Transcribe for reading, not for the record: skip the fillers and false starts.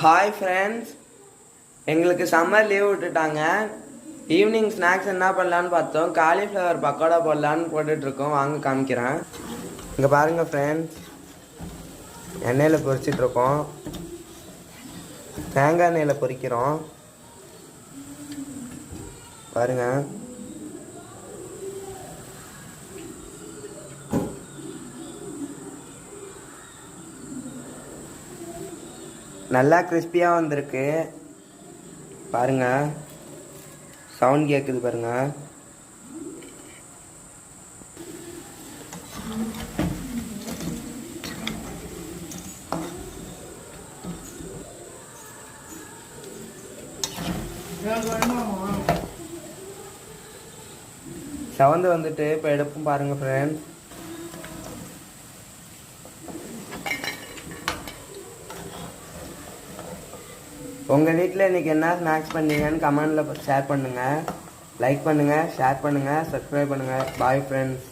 Hi friends, எங்களுக்கு summer leave விட்டுட்டாங்க. Evening snacks என்ன பண்ணலான்னு பார்த்தோம். காலிஃப்ளவர் பக்கோடா போடலான்னு போட்டுட்ருக்கோம். வாங்க காமிக்கிறேன். இங்கே பாருங்கள் ஃப்ரெண்ட்ஸ், எண்ணெயில் பொரிச்சிட்ருக்கோம். தேங்காய் எண்ணெயில் பொரிக்கிறோம் பாருங்கள். நல்லா கிறிஸ்பியாக வந்திருக்கு பாருங்க. சவுண்ட் கேட்குது பாருங்க. சவுண்டு வந்துட்டு இப்போ எடுப்பும் பாருங்க ஃப்ரெண்ட்ஸ். உங்கள் வீட்டில் இன்றைக்கி என்ன ஸ்நாக்ஸ் பண்ணீங்கன்னு கமெண்டில் ஷேர் பண்ணுங்கள். லைக் பண்ணுங்கள், ஷேர் பண்ணுங்கள், சப்ஸ்கிரைப் பண்ணுங்கள். Bye friends.